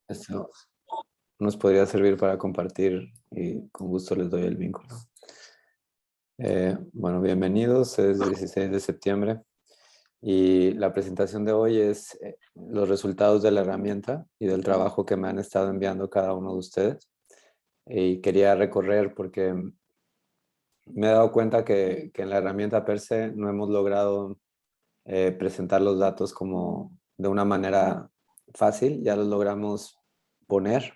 Esto nos podría servir para compartir y con gusto les doy el vínculo. Bueno, bienvenidos, es 16 de septiembre y la presentación de hoy es los resultados de la herramienta y del trabajo que me han estado enviando cada uno de ustedes. Y quería recorrer porque me he dado cuenta que en la herramienta per se no hemos logrado presentar los datos como de una manera fácil, ya los logramos poner,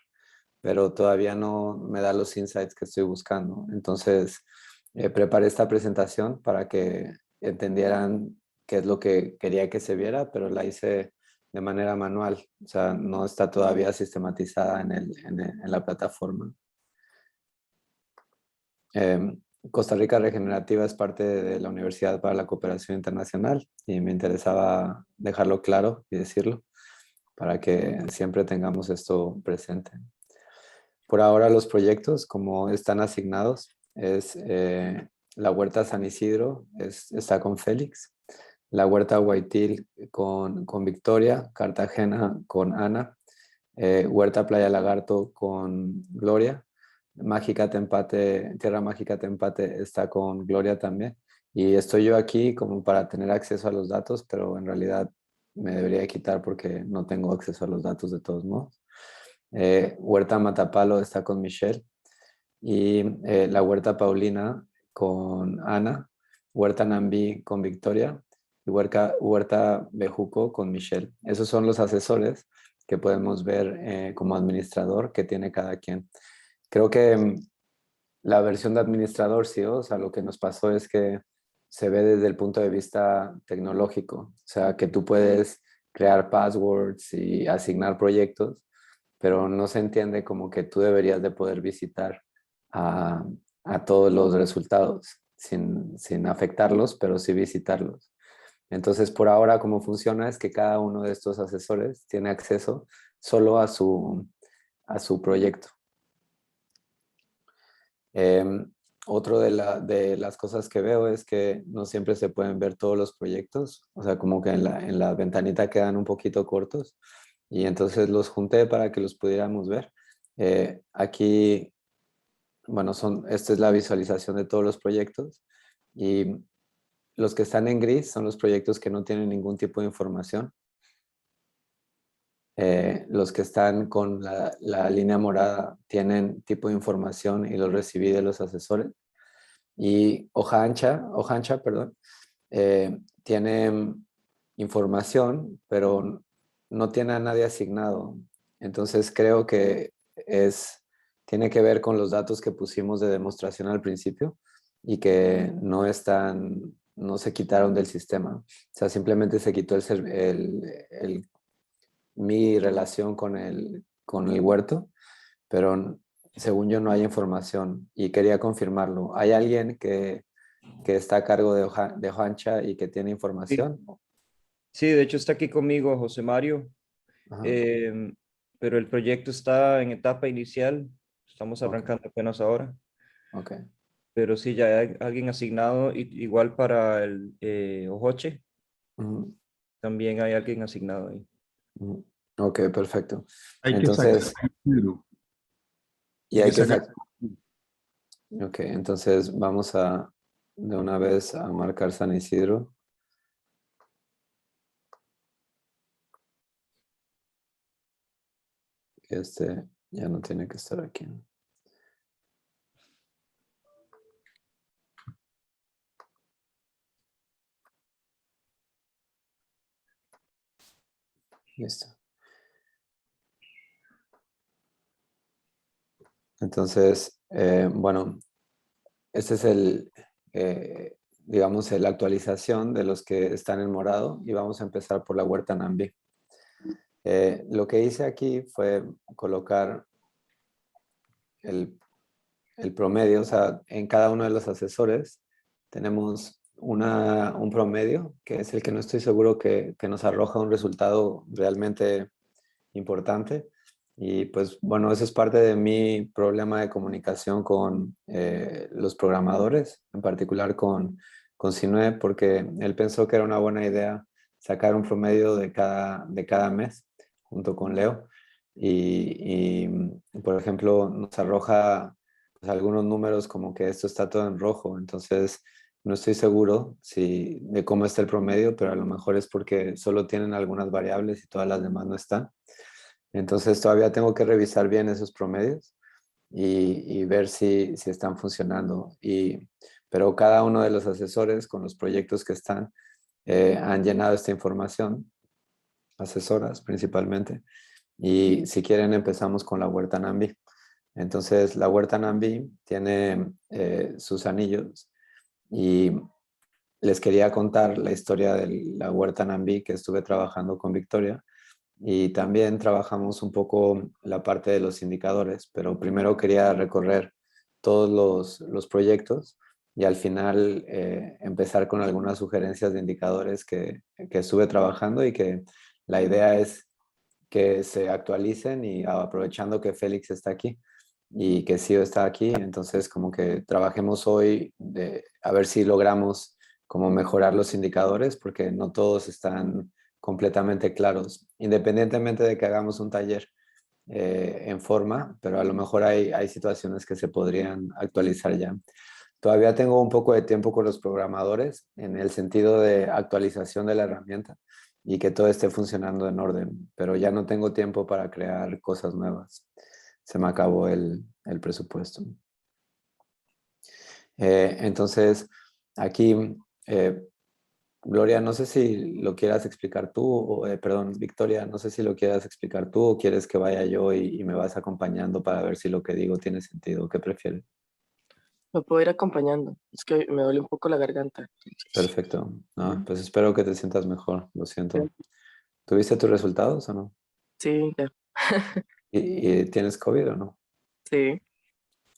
pero todavía no me da los insights que estoy buscando. Entonces, preparé esta presentación para que entendieran qué es lo que quería que se viera, pero la hice de manera manual, o sea, no está todavía sistematizada en la plataforma. Costa Rica Regenerativa es parte de la Universidad para la Cooperación Internacional y me interesaba dejarlo claro y decirlo para que siempre tengamos esto presente. Por ahora los proyectos, como están asignados, es la Huerta San Isidro, está con Félix, la Huerta Guaitil con Victoria, Cartagena con Ana, Huerta Playa Lagarto con Gloria, Mágica Tempate, Tierra Mágica Tempate está con Gloria también. Y estoy yo aquí como para tener acceso a los datos, pero en realidad me debería quitar porque no tengo acceso a los datos de todos modos. Huerta Matapalo está con Michelle y la Huerta Paulina con Ana, Huerta Nambí con Victoria y Huerta Bejuco con Michelle. Esos son los asesores que podemos ver como administrador que tiene cada quien. Creo que la versión de administrador, sí, o sea, lo que nos pasó es que se ve desde el punto de vista tecnológico, o sea, que tú puedes crear passwords y asignar proyectos, pero no se entiende como que tú deberías de poder visitar a, a todos los resultados sin afectarlos, pero sí visitarlos. Entonces, por ahora, cómo funciona es que cada uno de estos asesores tiene acceso solo a su proyecto. Otro de las cosas que veo es que no siempre se pueden ver todos los proyectos, o sea, como que en la ventanita quedan un poquito cortos y entonces los junté para que los pudiéramos ver. Aquí, bueno, esta es la visualización de todos los proyectos y los que están en gris son los proyectos que no tienen ningún tipo de información. Los que están con la línea morada tienen tipo de información y los recibí de los asesores. Y hoja ancha, perdón, tiene información, pero no tiene a nadie asignado. Entonces creo que tiene que ver con los datos que pusimos de demostración al principio y que no se quitaron del sistema. O sea, simplemente se quitó mi relación con el huerto, pero según yo no hay información y quería confirmarlo. ¿Hay alguien que está a cargo de Hojancha y que tiene Sí, información? sí, de hecho está aquí conmigo José Mario, Ajá, eh, pero el proyecto está en etapa inicial, estamos ok, arrancando apenas ahora, ok. pero sí, ya hay alguien asignado, igual para el Ojoche, Ujú, también hay alguien asignado ahí. ujú. Ok, perfecto. Hay que sacar Entonces, dinero, y hay hay que que sacar. sacar. Ok, entonces vamos de una vez a marcar San Isidro. Que este ya no tiene que estar aquí. Listo. Entonces, bueno, este es digamos, la actualización de los que están en morado y vamos a empezar por la Huerta Nambi. Lo que hice aquí fue colocar el, el promedio, o sea, en cada uno de los asesores tenemos un promedio, que es el que no estoy seguro que nos arroja un resultado realmente importante. Y pues bueno, eso es parte de mi problema de comunicación con los programadores, en particular con Sinue, porque él pensó que era una buena idea sacar un promedio de cada mes junto con Leo. por ejemplo, nos arroja pues, algunos números como que esto está todo en rojo. Entonces, no estoy seguro de cómo está el promedio, pero a lo mejor es porque solo tienen algunas variables y todas las demás no están. Entonces, todavía tengo que revisar bien esos promedios y ver si están funcionando. Pero cada uno de los asesores con los proyectos que están han llenado esta información, asesoras principalmente. Y si quieren empezamos con la huerta Nambi. Entonces la huerta Nambi tiene sus anillos y les quería contar la historia de la huerta Nambi que estuve trabajando con Victoria y también trabajamos un poco la parte de los indicadores, pero primero quería recorrer todos los proyectos y al final empezar con algunas sugerencias de indicadores que estuve trabajando y que la idea es que se actualicen y aprovechando que Félix está aquí y que Sio está aquí, entonces como que trabajemos hoy a ver si logramos como mejorar los indicadores porque no todos están completamente claros, independientemente de que hagamos un taller en forma, pero a lo mejor hay situaciones que se podrían actualizar ya. Todavía tengo un poco de tiempo con los programadores en el sentido de actualización de la herramienta y que todo esté funcionando en orden, pero ya no tengo tiempo para crear cosas nuevas. Se me acabó el presupuesto. Entonces, aquí, eh, Gloria, no sé si lo quieras explicar tú, o, perdón, Victoria, no sé si lo quieras explicar tú o quieres que vaya yo y me vas acompañando para ver si lo que digo tiene sentido. ¿Qué prefieres? Me puedo ir acompañando. Es que me duele un poco la garganta. Entonces, Perfecto. No, ujú. pues espero que te sientas mejor. Lo siento. ¿Tuviste tus resultados o no? Sí, ya. ¿Y tienes COVID o no? Sí.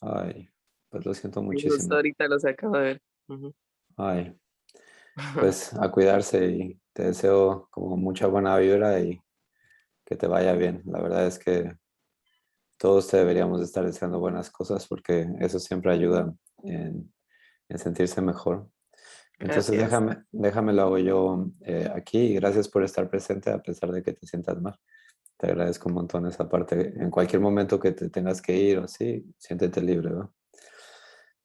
Ay, pues lo siento Sí, justo muchísimo. ahorita los acabo de ver. Ujú. Ay, pues a cuidarse y te deseo como mucha buena vibra y que te vaya bien. La verdad es que todos te deberíamos estar deseando buenas cosas porque eso siempre ayuda en, en sentirse mejor. Entonces Gracias. déjame lo hago yo aquí y gracias por estar presente a pesar de que te sientas mal. Te agradezco un montón esa parte. En cualquier momento que te tengas que ir o así, siéntete libre, ¿no?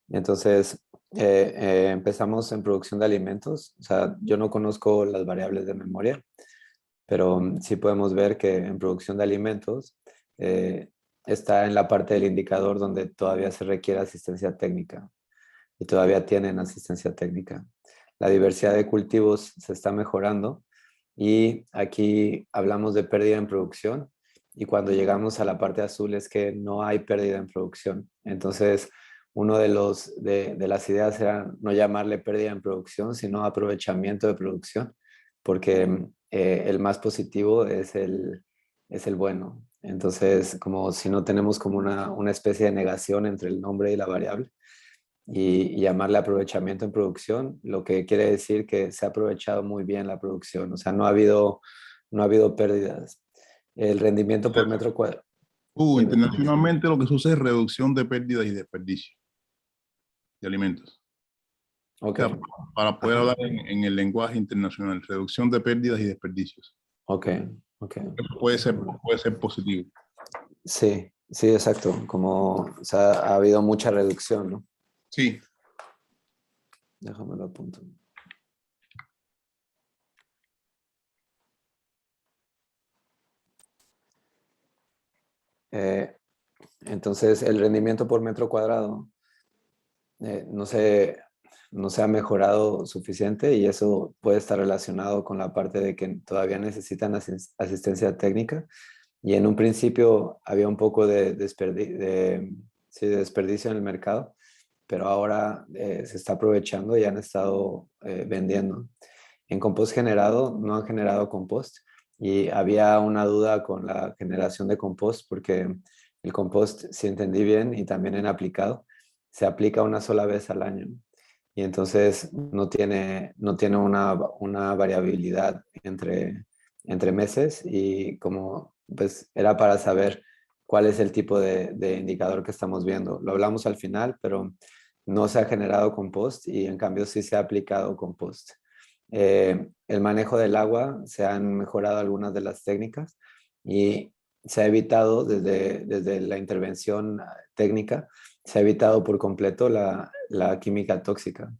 Entonces, empezamos en producción de alimentos. O sea, yo no conozco las variables de memoria, pero sí podemos ver que en producción de alimentos eh, está en la parte del indicador donde todavía se requiere asistencia técnica y todavía tienen asistencia técnica. La diversidad de cultivos se está mejorando y aquí hablamos de pérdida en producción y cuando llegamos a la parte azul es que no hay pérdida en producción. Entonces, uno de las ideas era no llamarle pérdida en producción, sino aprovechamiento de producción, porque el más positivo es el bueno. Entonces, como si no tenemos como una especie de negación entre el nombre y la variable y llamarle aprovechamiento en producción, lo que quiere decir que se ha aprovechado muy bien la producción, o sea, no ha habido pérdidas. El rendimiento por metro cuadrado. Dime. Internacionalmente lo que se usa es reducción de pérdidas y desperdicio de alimentos. O Ok, sea, para poder ajá, hablar en el lenguaje internacional, reducción de pérdidas y desperdicios. ok, ok. Puede ser positivo. Sí, sí, exacto, como, o sea, ha habido mucha reducción, ¿no? Sí. Déjame lo apunto. Eh, entonces, el rendimiento por metro cuadrado no no se ha mejorado suficiente y eso puede estar relacionado con la parte de que todavía necesitan asistencia técnica y en un principio había un poco sí, de desperdicio en el mercado, pero ahora se está aprovechando y han estado vendiendo. En compost generado no han generado compost y había una duda con la generación de compost porque el compost, si entendí bien y también en aplicado, se aplica una sola vez al año y entonces no tiene una variabilidad entre meses y como pues era para saber cuál es el tipo de indicador que estamos viendo. Lo hablamos al final, pero no se ha generado compost y en cambio sí se ha aplicado compost. El manejo del agua, se han mejorado algunas de las técnicas y se ha evitado desde la intervención técnica, se ha evitado por completo la química tóxica.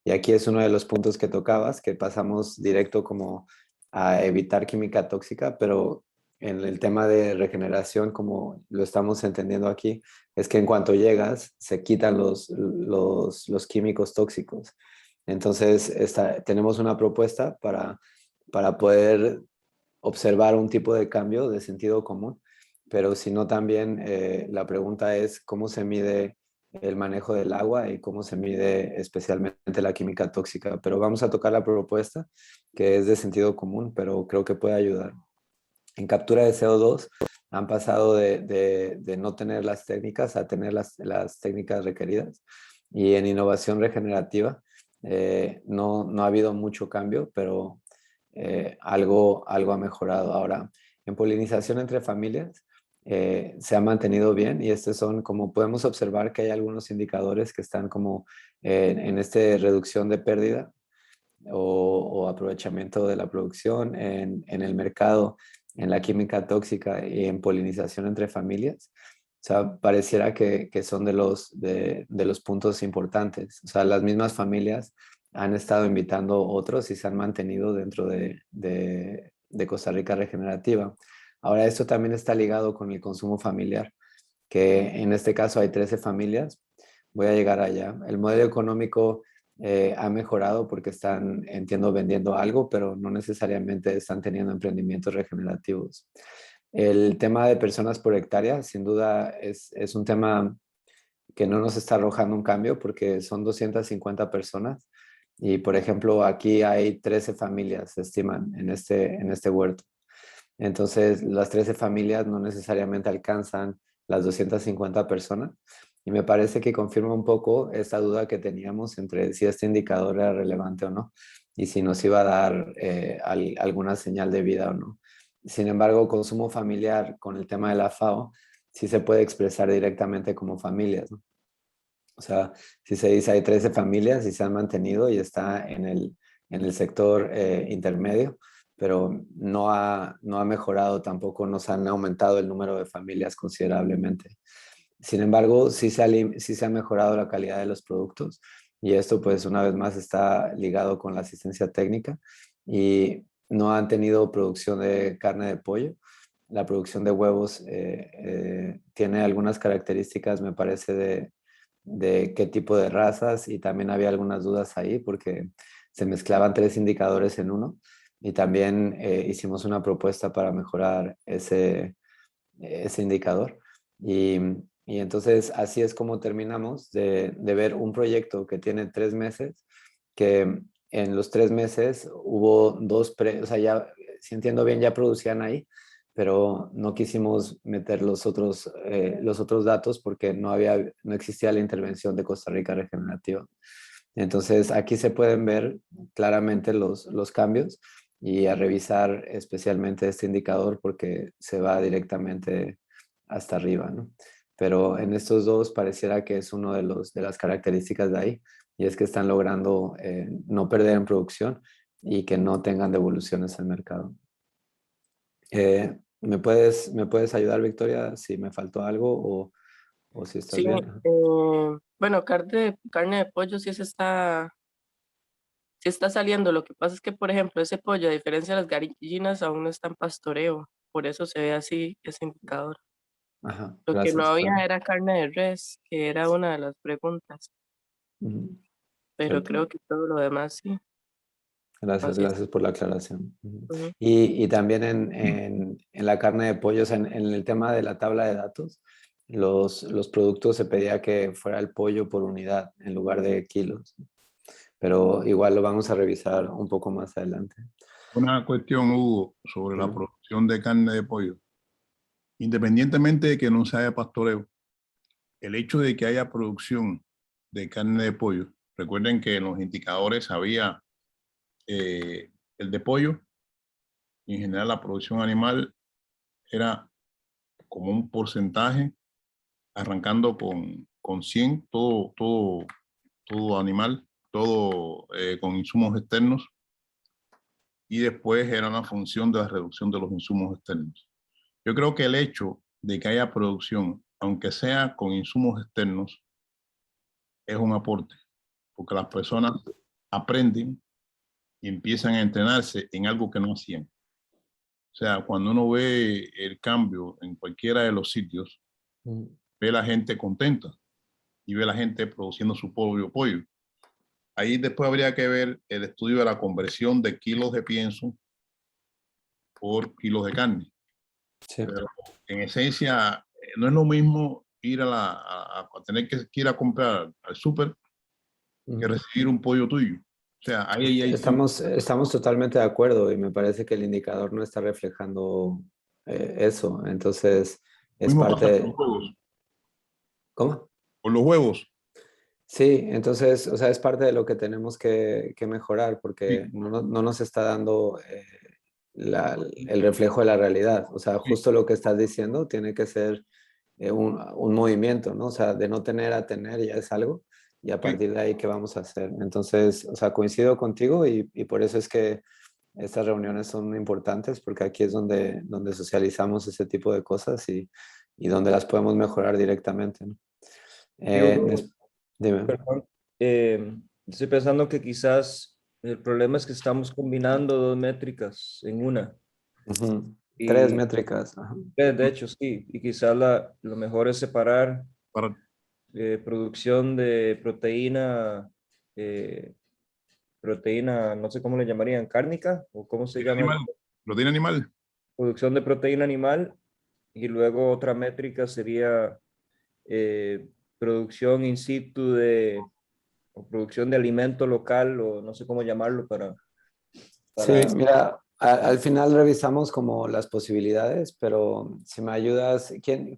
Y aquí es uno de los puntos que tocabas, que pasamos directo como a evitar química tóxica, pero en el tema de regeneración, como lo estamos entendiendo aquí, es que en cuanto llegas, se quitan los químicos tóxicos. Entonces, tenemos una propuesta para poder observar un tipo de cambio de sentido común, pero si no también la pregunta es cómo se mide el manejo del agua y cómo se mide especialmente la química tóxica. Pero vamos a tocar la propuesta que es de sentido común, pero creo que puede ayudar. En captura de CO2 han pasado de no tener las técnicas a tener las técnicas requeridas. Y en innovación regenerativa no ha habido mucho cambio, pero algo ha mejorado. Ahora, en polinización entre familias se ha mantenido bien y estos son, como podemos observar, que hay algunos indicadores que están como en esta reducción de pérdida o aprovechamiento de la producción en el mercado, en la química tóxica y en polinización entre familias. O sea, pareciera que son de los puntos importantes. O sea, las mismas familias han estado invitando otros y se han mantenido dentro de Costa Rica Regenerativa. Ahora, esto también está ligado con el consumo familiar, que en este caso hay 13 familias. Voy a llegar allá. El modelo económico ha mejorado porque están, entiendo, vendiendo algo, pero no necesariamente están teniendo emprendimientos regenerativos. El tema de personas por hectárea, sin duda, es un tema que no nos está arrojando un cambio porque son 250 personas y, por ejemplo, aquí hay 13 familias, se estiman, en este huerto. Entonces, las 13 familias no necesariamente alcanzan las 250 personas y me parece que confirma un poco esta duda que teníamos entre si este indicador era relevante o no y si nos iba a dar alguna señal de vida o no. Sin embargo, consumo familiar con el tema de la FAO sí se puede expresar directamente como familias, ¿no? O sea, si se dice hay 13 familias y se han mantenido y está en el sector intermedio, pero no ha mejorado tampoco, no se han aumentado el número de familias considerablemente. Sin embargo, sí se ha mejorado la calidad de los productos y esto pues una vez más está ligado con la asistencia técnica y no han tenido producción de carne de pollo. La producción de huevos tiene algunas características, me parece, de qué tipo de razas y también había algunas dudas ahí porque se mezclaban 3 indicadores en uno y también hicimos una propuesta para mejorar ese indicador. Y entonces así es como terminamos de ver un proyecto que tiene 3 meses, que en los 3 meses hubo o sea, ya, si entiendo bien, ya producían ahí, pero no quisimos meter los otros datos porque no existía la intervención de Costa Rica Regenerativa. Entonces aquí se pueden ver claramente los cambios y a revisar especialmente este indicador porque se va directamente hasta arriba, ¿no? Pero en estos dos pareciera que es uno de las características de ahí y es que están logrando no perder en producción y que no tengan devoluciones al mercado. ¿Me puedes ayudar, Victoria, si me faltó algo o si estás Sí, bien? bueno, carne de pollo sí está saliendo. Lo que pasa es que, por ejemplo, ese pollo, a diferencia de las gallinas, aún no está en pastoreo. Por eso se ve así ese indicador. Ajá, Lo que no gracias. había era carne de res, que era una de las preguntas. Ujú, Pero cierto. creo que todo lo demás sí. Gracias, Así es. gracias por la aclaración. Ujú. Ujú. Y también en la carne de pollo, o sea, en el tema de la tabla de datos, los productos se pedía que fuera el pollo por unidad en lugar de kilos, pero igual lo vamos a revisar un poco más adelante. Una cuestión, Hugo, sobre la Ujú. producción de carne de pollo. Independientemente de que no se haya pastoreo, el hecho de que haya producción de carne de pollo, recuerden que en los indicadores había el de pollo y en general la producción animal era como un porcentaje, arrancando con 100, todo animal, todo con insumos externos, y después era una función de la reducción de los insumos externos. Yo creo que el hecho de que haya producción, aunque sea con insumos externos, es un aporte, porque las personas aprenden y empiezan a entrenarse en algo que no hacían. O sea, cuando uno ve el cambio en cualquiera de los sitios, ve la gente contenta y ve la gente produciendo su propio pollo. Ahí después habría que ver el estudio de la conversión de kilos de pienso por kilos de carne. Sí. Pero en esencia, no es lo mismo ir a tener que ir a comprar al súper que recibir un pollo tuyo. O sea, ahí hay Estamos totalmente de acuerdo y me parece que el indicador no está reflejando eso. Entonces, lo es mismo pasa con parte... los huevos. ¿Cómo? Con los huevos. Sí, entonces, o sea, es parte de lo que tenemos que mejorar porque Sí, no nos está dando el reflejo de la realidad. O sea, sí, justo lo que estás diciendo tiene que ser un movimiento, ¿no? O sea, de no tener a tener ya es algo y a sí. partir de ahí, ¿qué vamos a hacer? Entonces, o sea, coincido contigo y por eso es que estas reuniones son importantes porque aquí es donde socializamos ese tipo de cosas y donde las podemos mejorar directamente, ¿no? Yo, Dime. perdón, estoy pensando que quizás el problema es que estamos combinando dos métricas en una. Ujú. Tres Y métricas. Ajá. de hecho, sí, y quizás lo mejor es separar Para producción de eh, proteína, no sé cómo le llamarían, cárnica, o cómo se llama, animal, proteína animal. producción de proteína animal, y luego otra métrica sería eh, producción in situ o producción de alimento local, o no sé cómo llamarlo Sí, para, mira, al final revisamos como las posibilidades, pero si me ayudas, ¿quién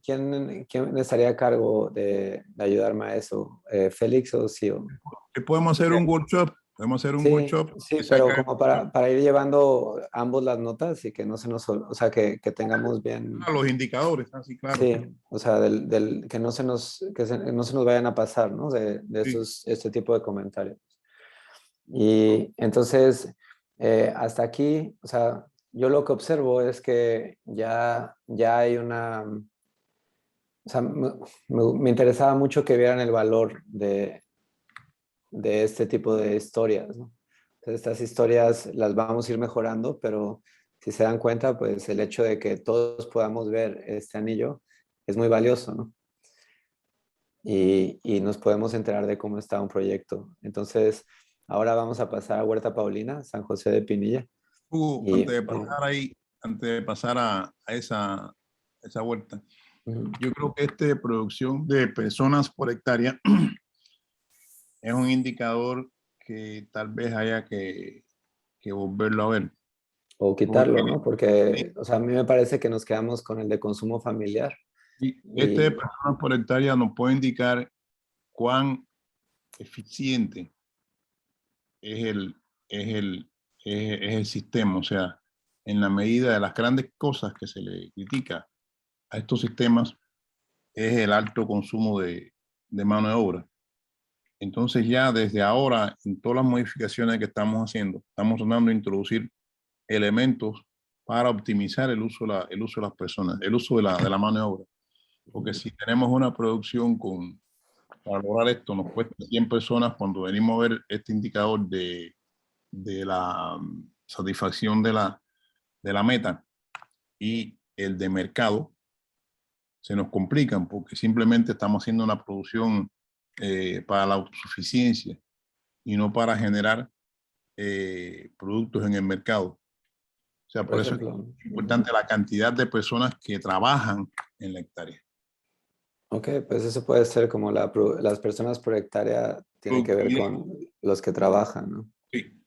estaría a cargo de ayudarme a eso? ¿Félix o Sio? Que podemos hacer un workshop. Podemos hacer un Sí, workshop sí, que pero saca como para ir llevando ambos las notas y que no se nos, o sea, que tengamos bien, los indicadores, así claro. sí, o sea, que no se nos vayan a pasar, ¿no? De Sí. este tipo de comentarios. Y entonces, hasta aquí, o sea, yo lo que observo es que ya hay o sea, me interesaba mucho que vieran el valor de este tipo de historias, ¿no? Entonces, estas historias las vamos a ir mejorando, pero si se dan cuenta, pues el hecho de que todos podamos ver este anillo es muy valioso, ¿no? Y nos podemos enterar de cómo está un proyecto. Entonces, ahora vamos a pasar a Huerta Paulina, San José de Pinilla. Hugo, Y, antes de pasar a esa vuelta, ujú. yo creo que esta producción de personas por hectárea es un indicador que tal vez haya que volverlo a ver. O Porque quitarlo, ¿no? Porque, o sea, a mí me parece que nos quedamos con el de consumo familiar. este de Y, personas por hectárea nos puede indicar cuán eficiente es es el sistema. O sea, en la medida de las grandes cosas que se le critica a estos sistemas, es el alto consumo de mano de obra. Entonces ya desde ahora, en todas las modificaciones que estamos haciendo, estamos tratando de introducir elementos para optimizar el uso de las personas, el uso de la mano de obra. Porque si tenemos una producción para lograr esto, nos cuesta 100 personas cuando venimos a ver este indicador de la satisfacción de la meta y el de mercado, se nos complican porque simplemente estamos haciendo una producción para la autosuficiencia y no para generar productos en el mercado. O sea, por por eso es ejemplo, importante la cantidad de personas que trabajan en la hectárea. ok, pues eso puede ser como las personas por hectárea tiene que ver Productividad. con los que trabajan, ¿no? Sí.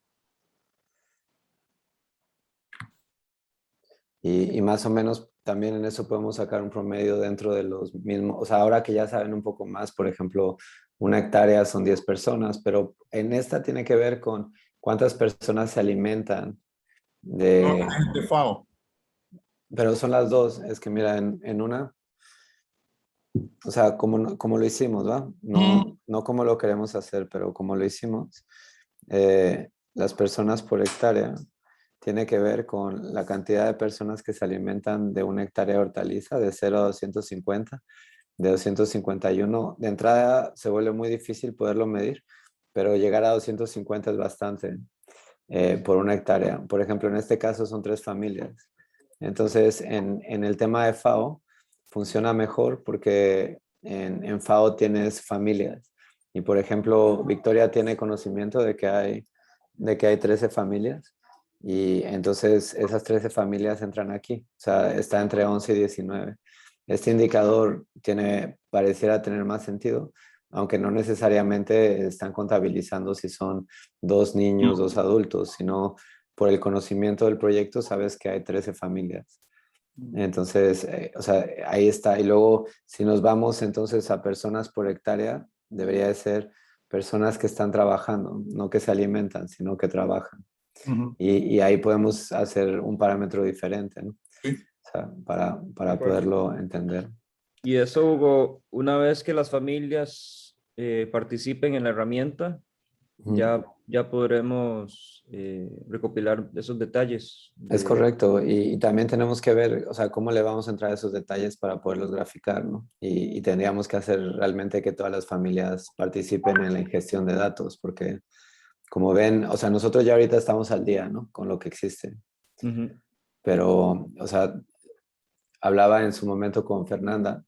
Y más o menos también en eso podemos sacar un promedio dentro de los mismos, o sea, ahora que ya saben un poco más, por ejemplo, una hectárea son 10 personas, pero en esta tiene que ver con cuántas personas se alimentan No, de, es de FAO. pero son las dos, es que mira, en una, o sea, como lo hicimos, ¿va? No como lo queremos hacer, pero como lo hicimos, las personas por hectárea tiene que ver con la cantidad de personas que se alimentan de una hectárea de hortaliza de 0 a 250, de 251. De entrada se vuelve muy difícil poderlo medir, pero llegar a 250 es bastante por una hectárea. Por ejemplo, en este caso son 3 familias. Entonces, en el tema de FAO funciona mejor porque en FAO tienes familias. Y por ejemplo, Victoria tiene conocimiento de que hay 13 familias. Y entonces esas 13 familias entran aquí. O sea, está entre 11 y 19. Este indicador pareciera tener más sentido, aunque no necesariamente están contabilizando si son 2 niños, 2 adultos, sino por el conocimiento del proyecto sabes que hay 13 familias. Entonces, o sea, ahí está. Y luego, si nos vamos entonces a personas por hectárea, debería de ser personas que están trabajando, no que se alimentan, sino que trabajan. Y ahí podemos hacer un parámetro diferente, ¿no? Sí. O sea, para De acuerdo. poderlo entender. Y eso, Hugo, una vez que las familias participen en la herramienta, ya podremos recopilar esos detalles. Es correcto, y también tenemos que ver, o sea, cómo le vamos a entrar a esos detalles para poderlos graficar, ¿no? Y tendríamos que hacer realmente que todas las familias participen en la ingestión de datos, porque como ven, o sea, nosotros ya ahorita estamos al día, ¿no? Con lo que existe, Ujú. pero, o sea, hablaba en su momento con Fernanda,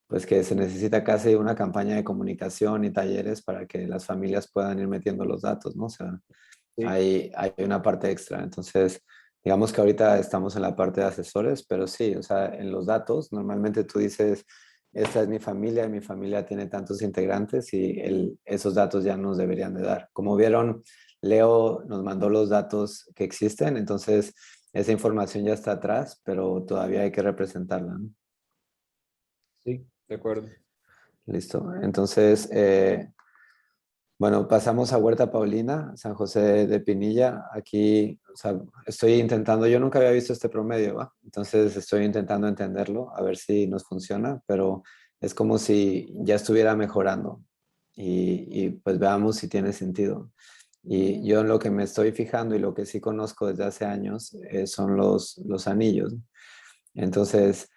pues que se necesita casi una campaña de comunicación y talleres para que las familias puedan ir metiendo los datos, ¿no? O sea, Sí. hay una parte extra. Entonces, digamos que ahorita estamos en la parte de asesores, pero sí, o sea, en los datos, normalmente tú dices, esta es mi familia y mi familia tiene tantos integrantes y esos datos ya nos deberían de dar. Como vieron, Leo nos mandó los datos que existen, entonces esa información ya está atrás, pero todavía hay que representarla, ¿no? Sí, de acuerdo. Listo. Entonces, bueno, pasamos a Huerta Paulina, San José de Pinilla. Aquí, o sea, estoy intentando, yo nunca había visto este promedio, ¿va? Entonces estoy intentando entenderlo, a ver si nos funciona, pero es como si ya estuviera mejorando y pues veamos si tiene sentido. Y yo en lo que me estoy fijando y lo que sí conozco desde hace años son los anillos. Entonces,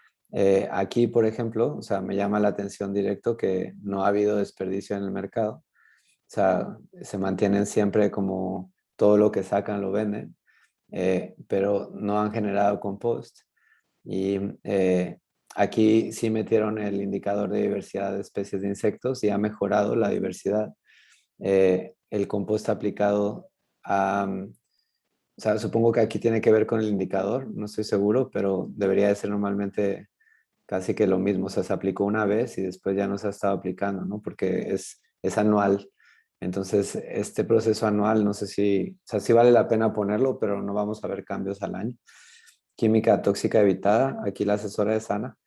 aquí, por ejemplo, o sea, me llama la atención directo que no ha habido desperdicio en el mercado. O sea, se mantienen siempre como todo lo que sacan lo venden, pero no han generado compost. Y aquí sí metieron el indicador de diversidad de especies de insectos y ha mejorado la diversidad. El compost aplicado a, o sea, supongo que aquí tiene que ver con el indicador, no estoy seguro, pero debería de ser normalmente casi que lo mismo. O sea, se aplicó una vez y después ya no se ha estado aplicando, ¿no? Porque es anual. Entonces, este proceso anual, no sé si, o sea, sí vale la pena ponerlo, pero no vamos a ver cambios al año. Química tóxica evitada, aquí la asesora es Ana.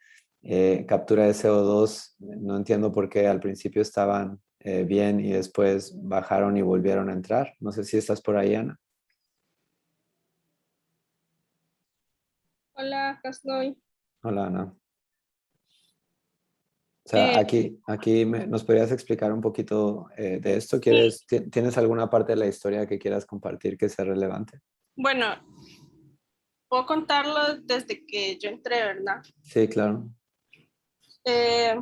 Captura de CO2, no entiendo por qué al principio estaban bien y después bajaron y volvieron a entrar. No sé si estás por ahí, Ana. Hola, acá estoy. Hola, Ana. O sea, aquí nos podrías explicar un poquito de esto. Sí, ¿Tienes alguna parte de la historia que quieras compartir que sea relevante? bueno, puedo contarlo desde que yo entré, ¿verdad? Sí, claro. Eh,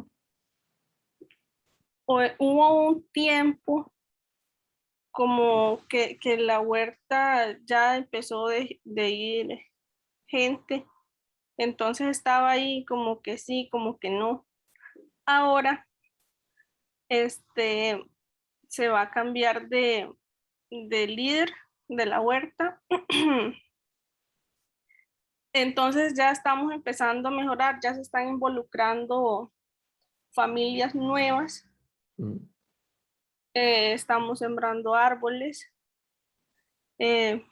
Hubo un tiempo como que la huerta ya empezó de ir gente, entonces estaba ahí como que sí, como que no. Ahora, este, se va a cambiar de líder de la huerta. Entonces ya estamos empezando a mejorar, ya se están involucrando familias nuevas, Mm. estamos sembrando árboles, eh,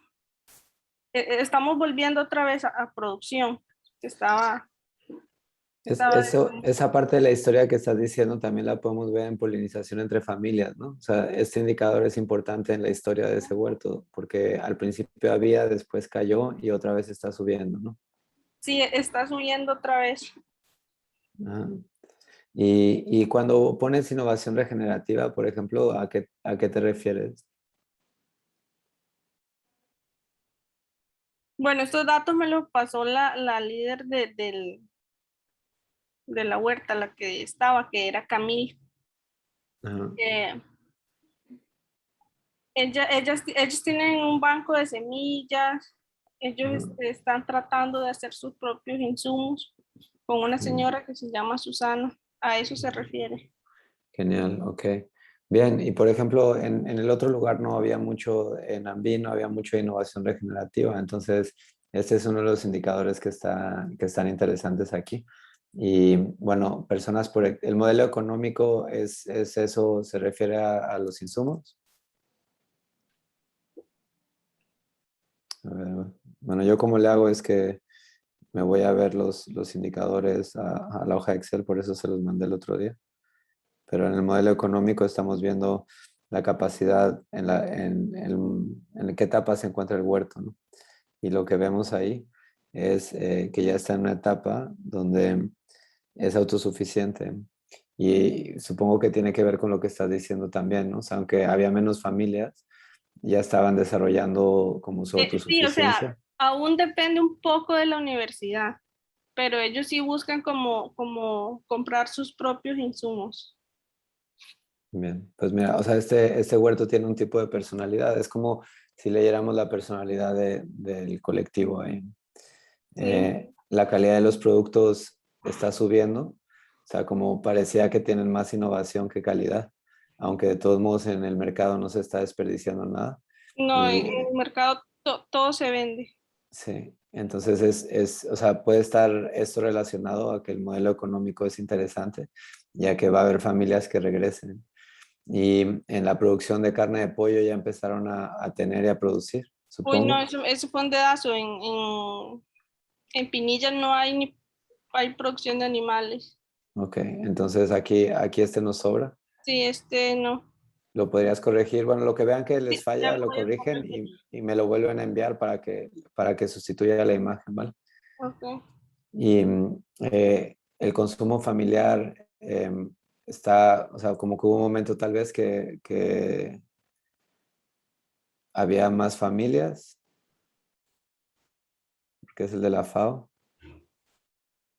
estamos volviendo otra vez a producción. Estaba, estaba Esa parte de la historia que estás diciendo también la podemos ver en polinización entre familias, ¿no? O sea, este indicador es importante en la historia de ese huerto, porque al principio había, después cayó y otra vez está subiendo, ¿no? Sí, está subiendo otra vez. Ajá. Y cuando pones innovación regenerativa, por ejemplo, ¿a qué te refieres? Bueno, estos datos me los pasó la líder de la huerta, la que estaba, que era Camille. Ajá. Ellos tienen un banco de semillas, ellos Ajá. están tratando de hacer sus propios insumos con una señora que se llama Susana, a eso se refiere. Genial, ok. Bien, y por ejemplo, en el otro lugar no había mucho, en Ambi no había mucha innovación regenerativa, entonces este es uno de los indicadores que están interesantes aquí. Y bueno, personas por el modelo económico es eso, se refiere a los insumos. A ver, bueno, yo como le hago es que me voy a ver los indicadores a la hoja de Excel, por eso se los mandé el otro día. Pero en el modelo económico estamos viendo la capacidad en qué etapa se encuentra el huerto, ¿no? Y lo que vemos ahí es que ya está en una etapa donde es autosuficiente. Y supongo que tiene que ver con lo que estás diciendo también, ¿no? O sea, aunque había menos familias, ya estaban desarrollando como su Sí, o sea, autosuficiencia. aún depende un poco de la universidad, pero ellos sí buscan como comprar sus propios insumos. Bien, pues mira, o sea, este huerto tiene un tipo de personalidad, es como si leyéramos la personalidad del colectivo ahí. Sí. La calidad de los productos está subiendo, o sea, como parecía que tienen más innovación que calidad, aunque de todos modos en el mercado no se está desperdiciando nada. No, en Y el mercado todo se vende. sí, entonces o sea, puede estar esto relacionado a que el modelo económico es interesante, ya que va a haber familias que regresen. Y en la producción de carne de pollo ya empezaron a tener y a producir, Uy, no, supongo. eso fue un dedazo. En Pinilla no hay hay producción de animales. Ok, entonces aquí este nos sobra. Sí, no. Lo podrías corregir. Bueno, lo que vean que les Sí, ya falla, lo lo voy a corrigen corregir. y me lo vuelven a enviar para que sustituya la imagen, ¿vale? Ok. Y el consumo familiar está, o sea, como que hubo un momento tal vez que había más familias, que es el de la FAO.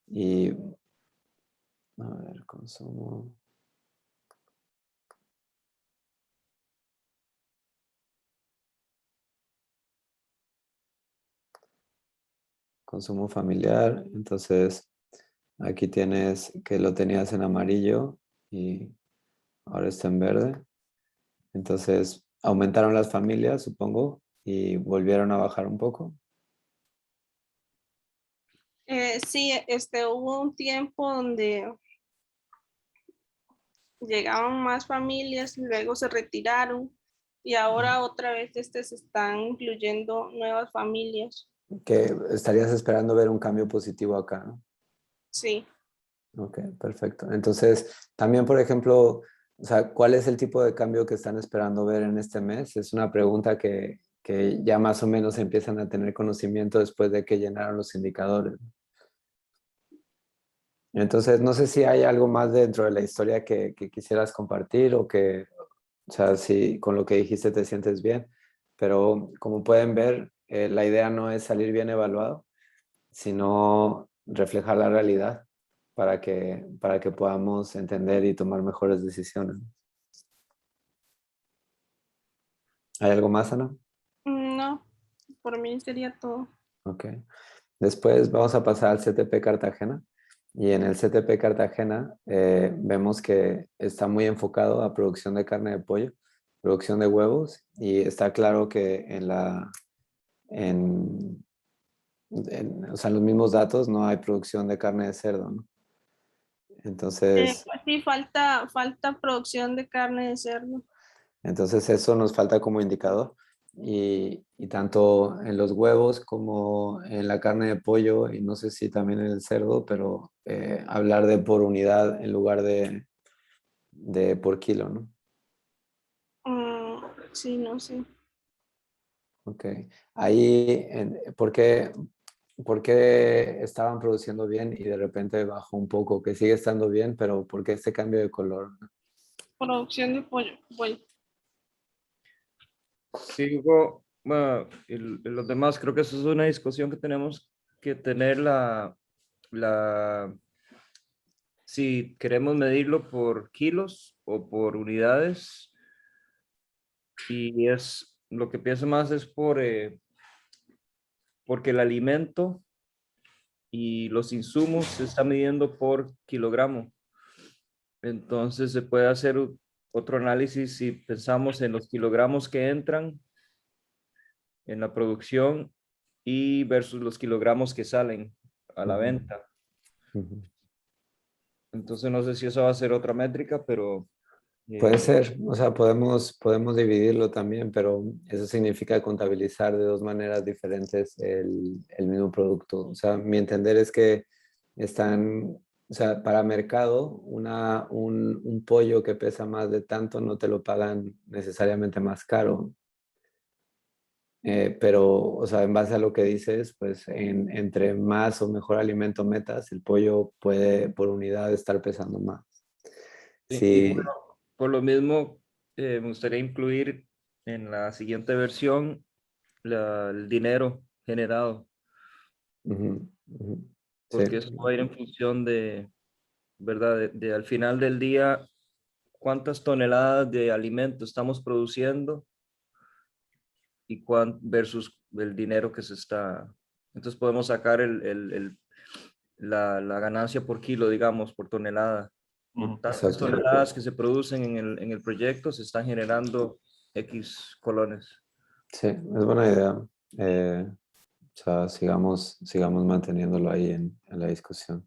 Y, a ver, consumo. Consumo familiar. Entonces, aquí tienes que lo tenías en amarillo y ahora está en verde. Entonces, aumentaron las familias, supongo, y volvieron a bajar un poco. Sí, hubo un tiempo donde llegaban más familias, luego se retiraron y ahora otra vez se están incluyendo nuevas familias. Que estarías esperando ver un cambio positivo acá, ¿no? Sí. Ok, perfecto. Entonces, también, por ejemplo, o sea, ¿cuál es el tipo de cambio que están esperando ver en este mes? Es una pregunta que ya más o menos empiezan a tener conocimiento después de que llenaron los indicadores. Entonces, no sé si hay algo más dentro de la historia que quisieras compartir o sea, si con lo que dijiste te sientes bien, pero como pueden ver, la idea no es salir bien evaluado, sino reflejar la realidad para que podamos entender y tomar mejores decisiones. ¿Hay algo más, Ana? No, por mí sería todo. Ok. Después vamos a pasar al CTP Cartagena. Y en el CTP Cartagena vemos que está muy enfocado a producción de carne de pollo, producción de huevos, y está claro que en, o sea, en los mismos datos no hay producción de carne de cerdo, ¿no? Entonces, Pues sí, falta producción de carne de cerdo. entonces eso nos falta como indicador. Y tanto en los huevos como en la carne de pollo, y no sé si también en el cerdo, pero hablar de por unidad en lugar de por kilo, ¿no? Sí, no sé. Ok. Ahí, por qué estaban produciendo bien y de repente bajó un poco? Que sigue estando bien, pero ¿por qué este cambio de color? Producción de pollo. Bueno, Sí, hubo Bueno, los demás, creo que eso es una discusión que tenemos que tener si queremos medirlo por kilos o por unidades. Y lo que pienso más es porque el alimento y los insumos se está midiendo por kilogramo. Entonces se puede hacer otro análisis si pensamos en los kilogramos que entran en la producción y versus los kilogramos que salen a la venta. Ujú. Entonces no sé si eso va a ser otra métrica, pero Puede ser, o sea, podemos dividirlo también, pero eso significa contabilizar de dos maneras diferentes el mismo producto. O sea, mi entender es que o sea, para mercado, un pollo que pesa más de tanto no te lo pagan necesariamente más caro. Pero, o sea, en base a lo que dices, pues entre más o mejor alimento metas, el pollo puede por unidad estar pesando más. sí, y Sí. por lo mismo me gustaría incluir en la siguiente versión el dinero generado, Ujú, ujú. Sí, porque eso va a ir en función de, ¿verdad? De al final del día, cuántas toneladas de alimento estamos produciendo y versus el dinero que se está. Entonces podemos sacar la ganancia por kilo, digamos, por tonelada. Por tantas exacto. toneladas que se producen en el proyecto, se están generando X colones. Sí, es buena idea. O sea, sigamos manteniéndolo ahí en la discusión.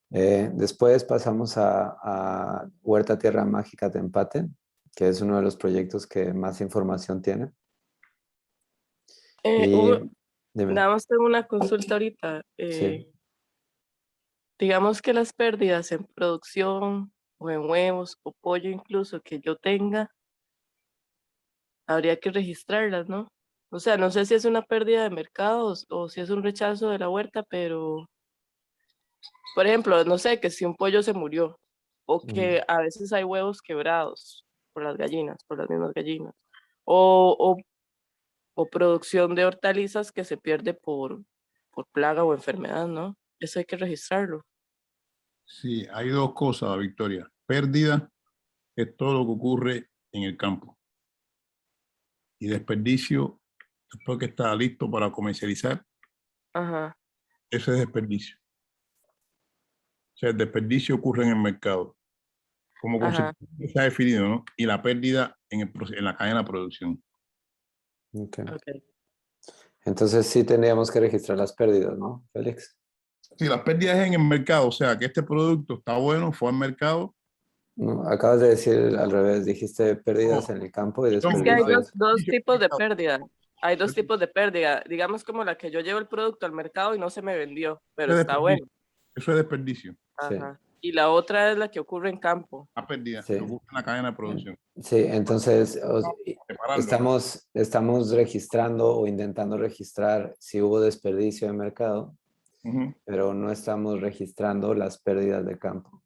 Después pasamos a Huerta Tierra Mágica de Empate, que es uno de los proyectos que más información tiene. Y dime, Nada más tengo una consulta ahorita. sí. Digamos que las pérdidas en producción o en huevos o pollo incluso que yo tenga, habría que registrarlas, ¿no? O sea, no sé si es una pérdida de mercado o si es un rechazo de la huerta, pero, por ejemplo, no sé, que si un pollo se murió o Ujú. que a veces hay huevos quebrados por las gallinas, por las mismas gallinas, o, o, o producción de hortalizas que se pierde por plaga o enfermedad, ¿no? Eso hay que registrarlo. Sí, hay dos cosas, Victoria. Pérdida es todo lo que ocurre en el campo. Y desperdicio, después que está listo para comercializar, Ajá, ese es desperdicio. O sea, el desperdicio ocurre en el mercado. Como ajá. concepto se ha definido, ¿no? Y la pérdida en la cadena de producción. Ok. Ok. Entonces sí tendríamos que registrar las pérdidas, ¿no, Félix? Sí, las pérdidas en el mercado, o sea, que este producto está bueno, fue al mercado. No, acabas de decir al revés, dijiste pérdidas en el campo y Es que hay desperdicios. dos tipos de pérdida. Hay dos Eso tipos de pérdida. Digamos como la que yo llevo el producto al mercado y no se me vendió, pero es está desperdicio. bueno. Eso es desperdicio. Sí, Ajá. Y la otra es la que ocurre en campo. La pérdida sí. que ocurre en la cadena de producción. Sí, entonces Separando, ¿no? estamos registrando o intentando registrar si hubo desperdicio de mercado, Ujú, pero no estamos registrando las pérdidas de campo.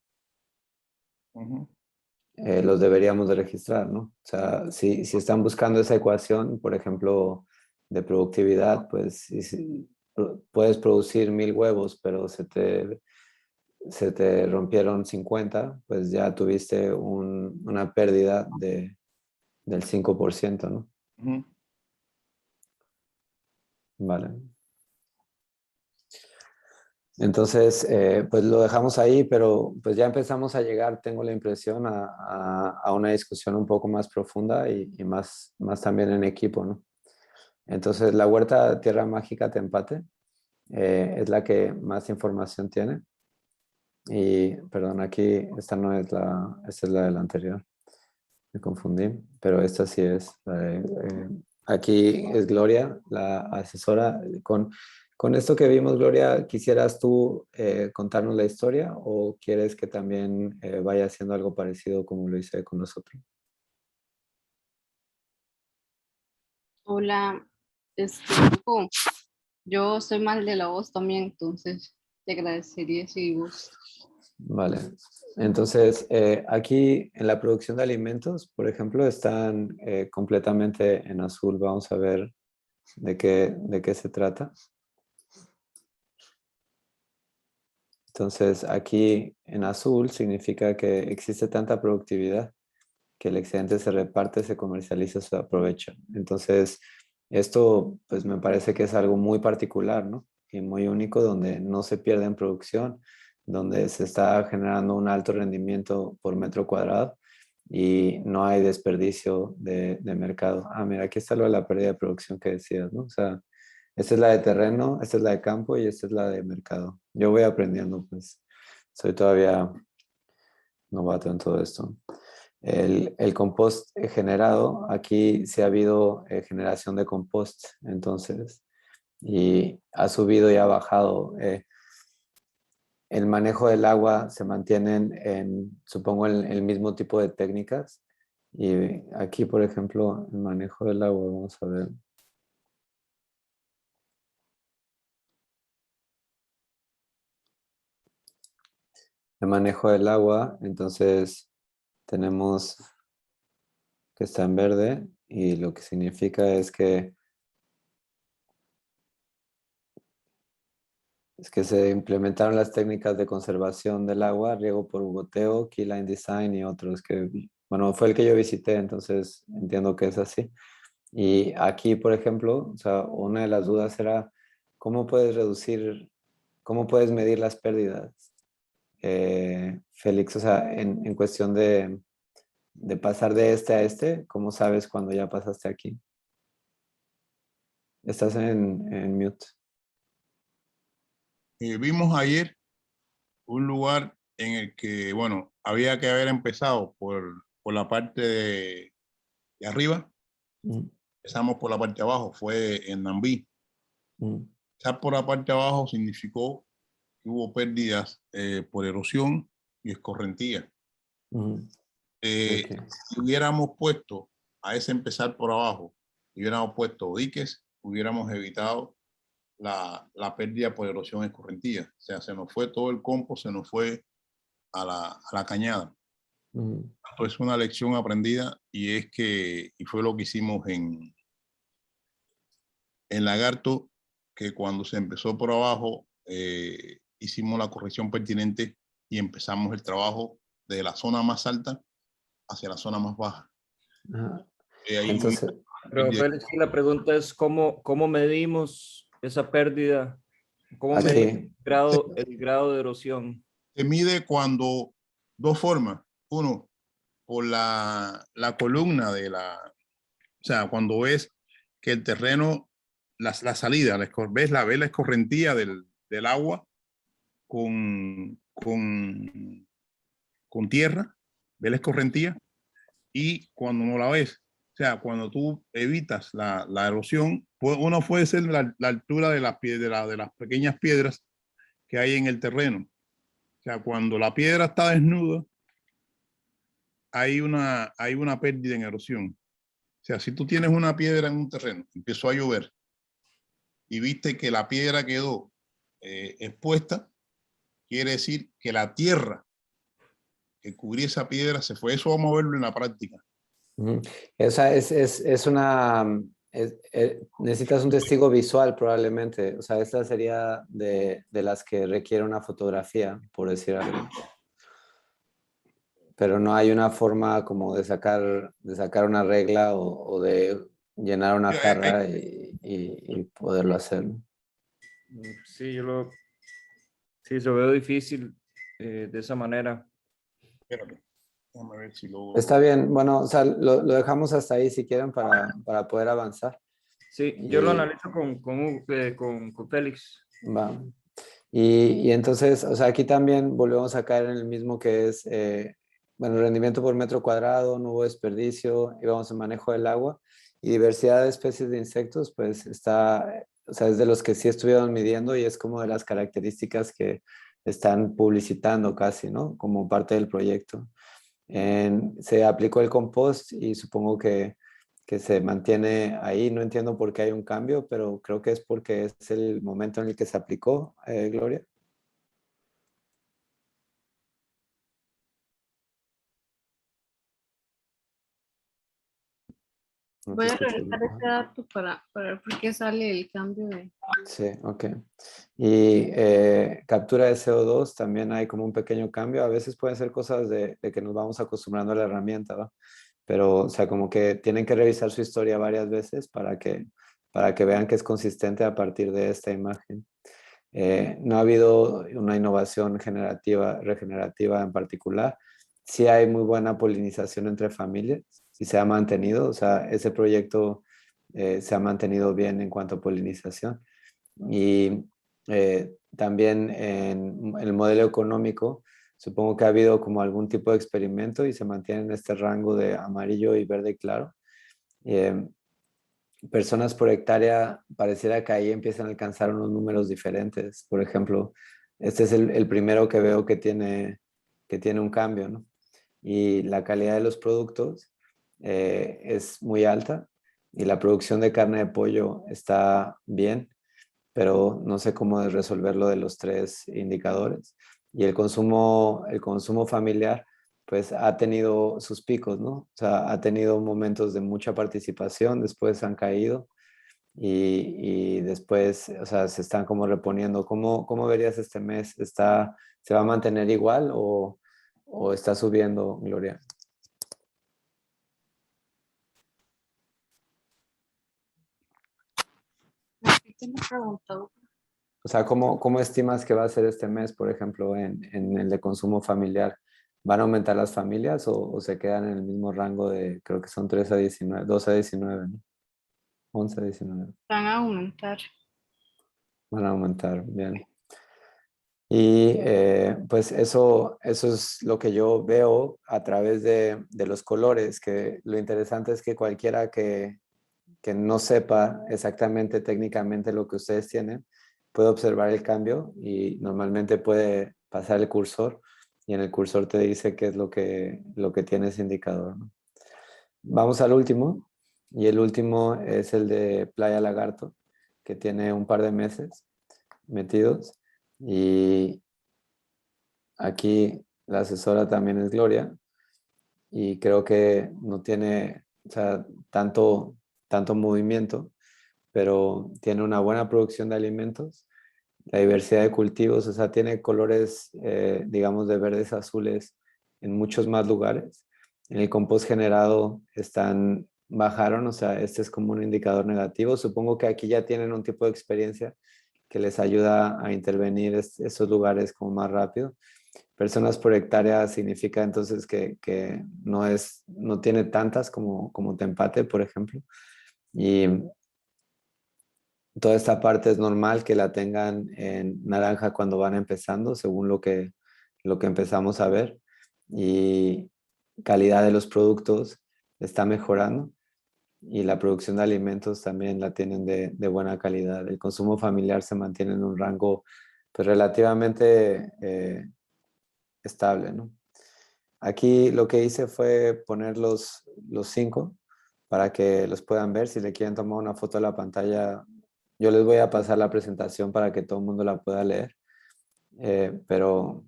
ujú. Los deberíamos de registrar, ¿no? O sea, si están buscando esa ecuación, por ejemplo, de productividad, pues si puedes producir 1000 huevos, pero se te rompieron 50, pues ya tuviste una pérdida del 5%, ¿no? Ujú. Vale. Entonces, pues lo dejamos ahí, pero pues ya empezamos a llegar, tengo la impresión, a una discusión un poco más profunda y más también en equipo, ¿no? Entonces, la Huerta Tierra Mágica Tempate es la que más información tiene. Y, perdón, aquí esta no es esta es la de la anterior. Me confundí, pero esta sí es. Aquí es Gloria, la asesora. Con esto que vimos, Gloria, ¿quisieras tú contarnos la historia o quieres que también vaya haciendo algo parecido como lo hice con nosotros? Hola, Hugo, yo soy mal de la voz también, entonces te agradecería si vos. Vale. Entonces, aquí en la producción de alimentos, por ejemplo, están completamente en azul. Vamos a ver de qué se trata. Entonces, aquí en azul significa que existe tanta productividad que el excedente se reparte, se comercializa, se aprovecha. Entonces, esto pues me parece que es algo muy particular, ¿no? Y muy único, donde no se pierde en producción, donde se está generando un alto rendimiento por metro cuadrado y no hay desperdicio de mercado. Ah, mira, aquí está lo de la pérdida de producción que decías, ¿no? O sea, esta es la de terreno, esta es la de campo y esta es la de mercado. Yo voy aprendiendo, pues soy todavía novato en todo esto. El compost generado, aquí sí ha habido generación de compost, entonces, y ha subido y ha bajado. El manejo del agua se mantienen en, supongo, el mismo tipo de técnicas. Y aquí, por ejemplo, el manejo del agua, vamos a ver. El manejo del agua, entonces tenemos que está en verde y lo que significa es que se implementaron las técnicas de conservación del agua, riego por goteo, keyline design y otros que, bueno, fue el que yo visité, entonces entiendo que es así. Y aquí, por ejemplo, o sea, una de las dudas era cómo puedes reducir, cómo puedes medir las pérdidas, Félix, o sea, en cuestión de pasar de este a este, ¿cómo sabes cuando ya pasaste aquí? Estás en mute. Vimos ayer un lugar en el que, bueno, había que haber empezado por la parte de arriba. Mm, Empezamos por la parte de abajo, fue en Nambí. mm, Empezar por la parte de abajo significó que hubo pérdidas por erosión y escorrentía. mm, ok. Si hubiéramos puesto a ese empezar por abajo, si hubiéramos puesto diques, hubiéramos evitado la pérdida por erosión escorrentía. O sea, se nos fue todo el compost, se nos fue a la cañada. Mm, Esto es una lección aprendida y es que, y fue lo que hicimos en Lagarto, que cuando se empezó por abajo, hicimos la corrección pertinente y empezamos el trabajo de la zona más alta hacia la zona más baja. ajá. Ahí no Entonces, Pero Félix, sí, la pregunta es cómo medimos esa pérdida, cómo medimos aquí, el grado de erosión. se mide cuando dos formas. Uno, por la columna de o sea, cuando ves que el terreno, la salida, ves la escorrentía del agua con tierra, ves la escorrentía, y cuando no la ves, o sea, cuando tú evitas la erosión, uno puede ser la altura de de las pequeñas piedras que hay en el terreno. O sea, cuando la piedra está desnuda, hay una pérdida en erosión. O sea, si tú tienes una piedra en un terreno, empezó a llover y viste que la piedra quedó expuesta, quiere decir que la tierra que cubría esa piedra se fue. Eso vamos a verlo en la práctica. ujú. Esa es una, necesitas un testigo visual probablemente, o sea, esta sería de las que requiere una fotografía, por decir algo. Pero no hay una forma como de sacar una regla o de llenar una jarra y poderlo hacer, ¿no? Sí, sí, lo veo difícil de esa manera. Espérate, déjame ver si Está bien, bueno, o sea, lo dejamos hasta ahí si quieren para poder avanzar. Sí, yo lo analizo con Félix. Va. Y entonces, o sea, aquí también volvemos a caer en el mismo que es, bueno, rendimiento por metro cuadrado, no hubo desperdicio, íbamos en manejo del agua y diversidad de especies de insectos, pues está, o sea, es de los que sí estuvieron midiendo y es como de las características que están publicitando casi, ¿no? Como parte del proyecto. Se aplicó el compost y supongo que se mantiene ahí. No entiendo por qué hay un cambio, pero creo que es porque es el momento en el que se aplicó, Gloria. No Voy te a escucho revisar bien. ese dato para ver por qué sale el cambio de... Sí, ok. Y captura de CO2 también hay como un pequeño cambio. A veces pueden ser cosas de que nos vamos acostumbrando a la herramienta, ¿va? Pero, o sea, como que tienen que revisar su historia varias veces para que vean que es consistente a partir de esta imagen. No ha habido una innovación regenerativa en particular. Sí hay muy buena polinización entre familias y se ha mantenido, o sea, ese proyecto se ha mantenido bien en cuanto a polinización. Y también en el modelo económico, supongo que ha habido como algún tipo de experimento y se mantiene en este rango de amarillo y verde claro. Eh, Personas por hectárea, pareciera que ahí empiezan a alcanzar unos números diferentes. Por ejemplo, este es el primero que veo que tiene un cambio, ¿no? Y la calidad de los productos es muy alta y la producción de carne de pollo está bien, pero no sé cómo resolver lo de los tres indicadores. Y el consumo familiar, pues ha tenido sus picos, ¿no? O sea, ha tenido momentos de mucha participación, después han caído y después, o sea, se están como reponiendo. ¿Cómo verías este mes? ¿Se va a mantener igual o está subiendo, Gloria? ¿Qué me preguntó? O sea, ¿cómo estimas que va a ser este mes, por ejemplo, en el de consumo familiar? ¿Van a aumentar las familias o se quedan en el mismo rango de, creo que son 3 a 19, 2 a 19, ¿no? 11 a 19. Van a aumentar. Van a aumentar, bien. Y pues eso es lo que yo veo a través de los colores, que lo interesante es que cualquiera que no sepa exactamente técnicamente lo que ustedes tienen, puede observar el cambio y normalmente puede pasar el cursor y en el cursor te dice qué es lo que tiene ese indicador, ¿no? Vamos al último y el último es el de Playa Lagarto, que tiene un par de meses metidos y aquí la asesora también es Gloria y creo que no tiene, o sea, tanto movimiento, pero tiene una buena producción de alimentos, la diversidad de cultivos, o sea, tiene colores, digamos, de verdes azules en muchos más lugares. En el compost generado bajaron, o sea, este es como un indicador negativo. Supongo que aquí ya tienen un tipo de experiencia que les ayuda a intervenir esos lugares como más rápido. Personas por hectárea significa entonces que no tiene tantas como Tempate, por ejemplo. Y toda esta parte es normal que la tengan en naranja cuando van empezando, según lo que empezamos a ver. Y calidad de los productos está mejorando y la producción de alimentos también la tienen de buena calidad. El consumo familiar se mantiene en un rango pues, relativamente estable, ¿no? Aquí lo que hice fue poner los 5 para que los puedan ver. Si le quieren tomar una foto de la pantalla, yo les voy a pasar la presentación para que todo el mundo la pueda leer. Pero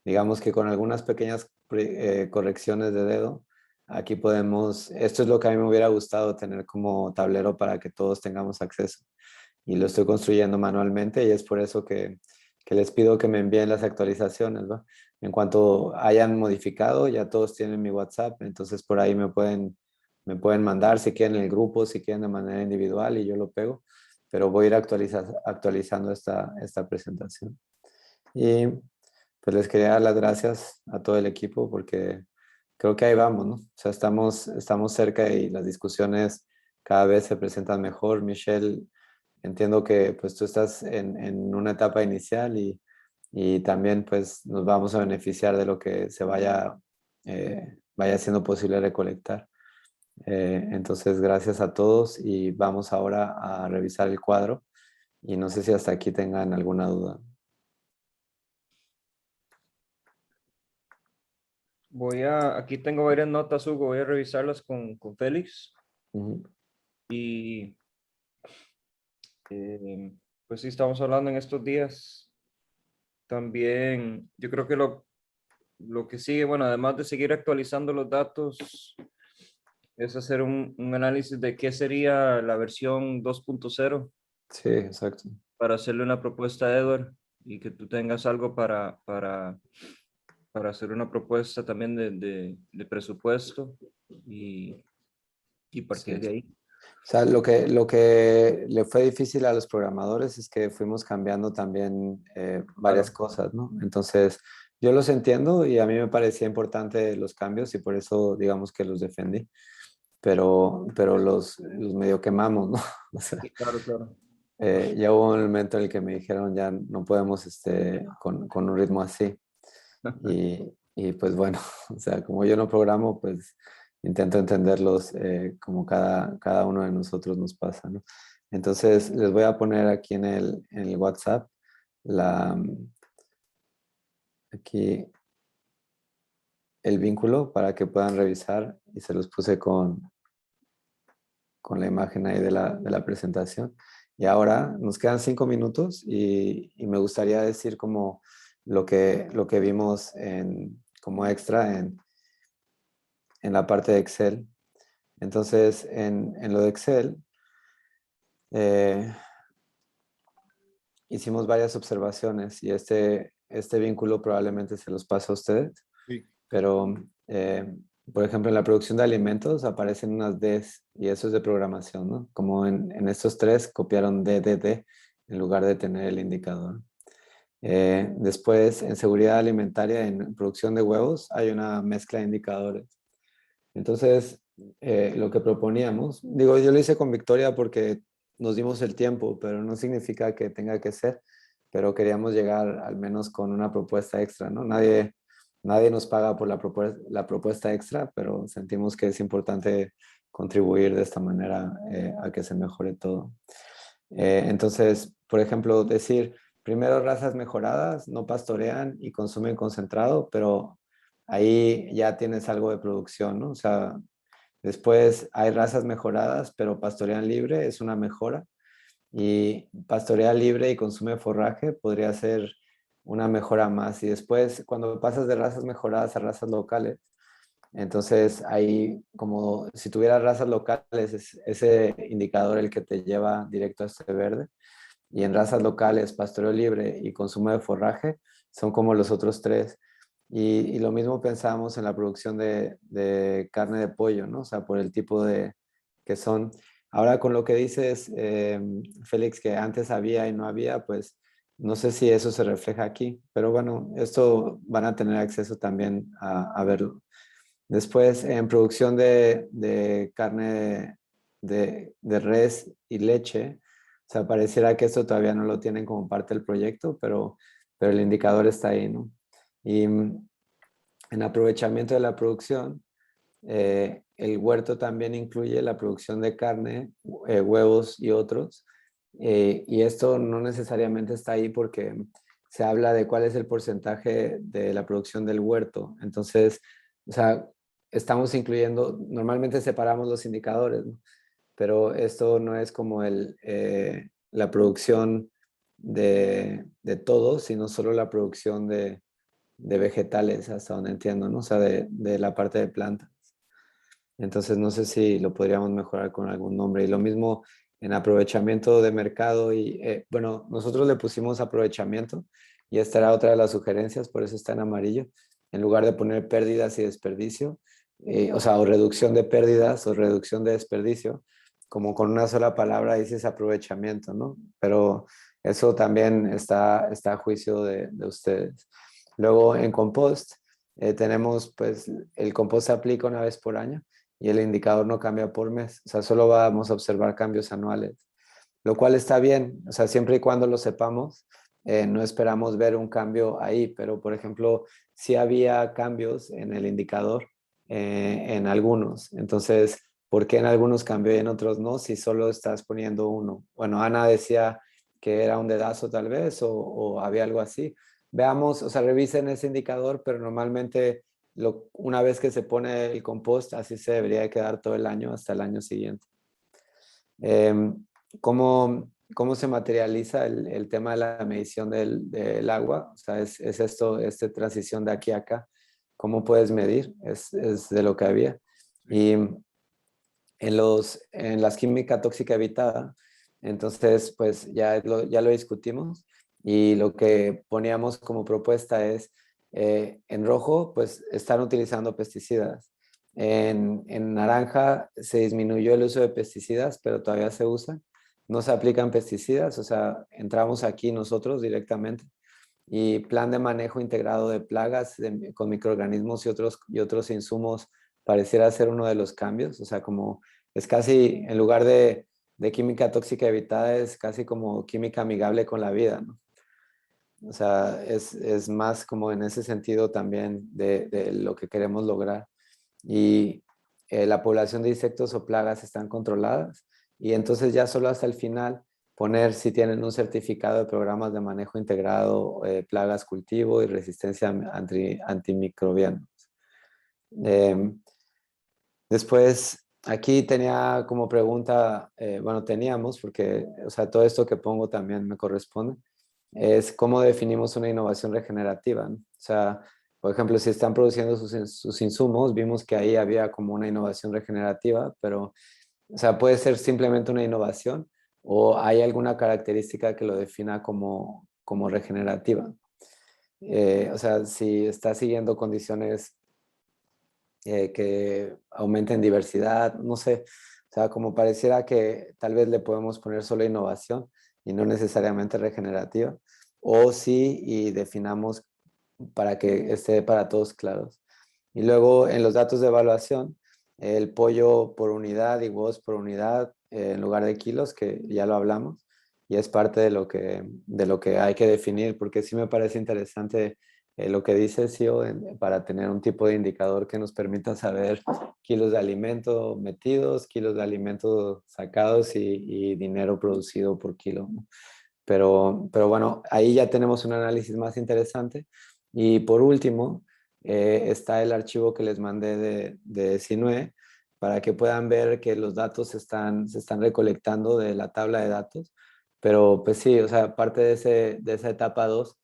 digamos que con algunas pequeñas correcciones de dedo, aquí esto es lo que a mí me hubiera gustado tener como tablero para que todos tengamos acceso. Y lo estoy construyendo manualmente y es por eso que les pido que me envíen las actualizaciones, ¿va? En cuanto hayan modificado, ya todos tienen mi WhatsApp, entonces por ahí me pueden mandar si quieren en el grupo, si quieren de manera individual y yo lo pego, pero voy a ir actualizando esta presentación. Y pues les quería dar las gracias a todo el equipo porque creo que ahí vamos, ¿no? O sea, estamos cerca y las discusiones cada vez se presentan mejor. Michelle, entiendo que pues tú estás en una etapa inicial y también pues nos vamos a beneficiar de lo que vaya siendo posible recolectar. Entonces, gracias a todos y vamos ahora a revisar el cuadro y no sé si hasta aquí tengan alguna duda. Aquí tengo varias notas, Hugo, voy a revisarlas con Félix Ujú. y pues sí, estamos hablando en estos días. También yo creo que lo que sigue, bueno, además de seguir actualizando los datos, es hacer un análisis de qué sería la versión 2.0 Sí, exacto. para hacerle una propuesta a Edward y que tú tengas algo para hacer una propuesta también de presupuesto y partir Sí. de ahí. O sea, lo que le fue difícil a los programadores es que fuimos cambiando también varias Claro. cosas, ¿no? Entonces, yo los entiendo y a mí me parecía importante los cambios y por eso, digamos que los defendí, pero los medio quemamos, ¿no? O sea, Claro, claro. ya hubo un momento en el que me dijeron ya no podemos con un ritmo así. Y pues bueno, o sea, como yo no programo, pues intento entenderlos como cada uno de nosotros nos pasa, ¿no? Entonces, les voy a poner aquí en el WhatsApp la, aquí el vínculo para que puedan revisar y se los puse con la imagen ahí de la presentación. Y ahora nos quedan 5 minutos y me gustaría decir como lo que vimos como extra en la parte de Excel. Entonces, en lo de Excel, eh, hicimos varias observaciones y este vínculo probablemente se los pasa a ustedes, Sí. pero, por ejemplo, en la producción de alimentos aparecen unas Ds y eso es de programación, ¿no? Como en estos tres copiaron D en lugar de tener el indicador. Después, en seguridad alimentaria, en producción de huevos, hay una mezcla de indicadores. Entonces, lo que proponíamos, digo, yo lo hice con Victoria porque nos dimos el tiempo, pero no significa que tenga que ser, pero queríamos llegar al menos con una propuesta extra, ¿no? Nadie nos paga por la propuesta extra, pero sentimos que es importante contribuir de esta manera a que se mejore todo. Entonces, por ejemplo, decir, primero razas mejoradas no pastorean y consumen concentrado, pero ahí ya tienes algo de producción, ¿no? O sea, después hay razas mejoradas, pero pastorean libre, es una mejora. Y pastorea libre y consume forraje podría ser una mejora más. Y después, cuando pasas de razas mejoradas a razas locales, entonces ahí como si tuvieras razas locales, es ese indicador el que te lleva directo a este verde. Y en razas locales, pastoreo libre y consumo de forraje son como los otros tres. Y lo mismo pensamos en la producción de carne de pollo, ¿no? O sea, por el tipo de que son. Ahora con lo que dices, Félix, que antes había y no había, pues no sé si eso se refleja aquí, pero bueno, esto van a tener acceso también a verlo. Después, en producción de carne de res y leche, o sea, pareciera que esto todavía no lo tienen como parte del proyecto, pero el indicador está ahí, ¿no? Y en aprovechamiento de la producción, el huerto también incluye la producción de carne, huevos y otros. Y esto no necesariamente está ahí porque se habla de cuál es el porcentaje de la producción del huerto. Entonces, o sea, estamos incluyendo, normalmente separamos los indicadores, ¿no? Pero esto no es como la producción de todo, sino solo la producción de vegetales, hasta donde entiendo, ¿no? O sea, de la parte de plantas. Entonces, no sé si lo podríamos mejorar con algún nombre. Y lo mismo en aprovechamiento de mercado. Y bueno, nosotros le pusimos aprovechamiento y esta era otra de las sugerencias, por eso está en amarillo. En lugar de poner pérdidas y desperdicio, o sea, o reducción de pérdidas o reducción de desperdicio, como con una sola palabra dices aprovechamiento, ¿no? Pero eso también está a juicio de ustedes. Luego, en compost, tenemos, pues, el compost se aplica una vez por año y el indicador no cambia por mes. O sea, solo vamos a observar cambios anuales, lo cual está bien. O sea, siempre y cuando lo sepamos, no esperamos ver un cambio ahí, pero por ejemplo, sí había cambios en el indicador en algunos. Entonces, ¿por qué en algunos cambió y en otros no? Si solo estás poniendo uno. Bueno, Ana decía que era un dedazo tal vez o había algo así. Veamos, o sea, revisen ese indicador, pero normalmente una vez que se pone el compost, así se debería de quedar todo el año hasta el año siguiente. ¿Cómo se materializa el tema de la medición del agua? O sea, es esto, esta transición de aquí a acá. ¿Cómo puedes medir? Es de lo que había. Y en las química tóxica evitada, entonces pues ya lo discutimos y lo que poníamos como propuesta es, en rojo pues están utilizando pesticidas. En naranja se disminuyó el uso de pesticidas, pero todavía se usan. No se aplican pesticidas, o sea, entramos aquí nosotros directamente. Y plan de manejo integrado de plagas con microorganismos y otros insumos pareciera ser uno de los cambios. O sea, como es casi, en lugar de química tóxica evitada, es casi como química amigable con la vida, ¿no? O sea, es más como en ese sentido también de lo que queremos lograr. Y la población de insectos o plagas están controladas. Y entonces ya solo hasta el final poner si tienen un certificado de programas de manejo integrado, plagas, cultivo y resistencia antimicrobianos. Después, aquí tenía como pregunta, bueno, teníamos, porque, o sea, todo esto que pongo también me corresponde, es cómo definimos una innovación regenerativa, ¿no? O sea, por ejemplo, si están produciendo sus insumos, vimos que ahí había como una innovación regenerativa, pero, o sea, puede ser simplemente una innovación o hay alguna característica que lo defina como regenerativa. O sea, si está siguiendo condiciones que aumenten diversidad, no sé, o sea, como pareciera que tal vez le podemos poner solo innovación y no necesariamente regenerativa, o sí y definamos para que esté para todos claros. Y luego en los datos de evaluación, el pollo por unidad y huevos por unidad en lugar de kilos, que ya lo hablamos, y es parte de lo que hay que definir, porque sí me parece interesante lo que dice CEO para tener un tipo de indicador que nos permita saber kilos de alimento metidos, kilos de alimento sacados y dinero producido por kilo, ¿no? Pero bueno, ahí ya tenemos un análisis más interesante. Y por último, está el archivo que les mandé de Sinue para que puedan ver que los datos se están recolectando de la tabla de datos. Pero pues sí, o sea, parte de esa etapa 2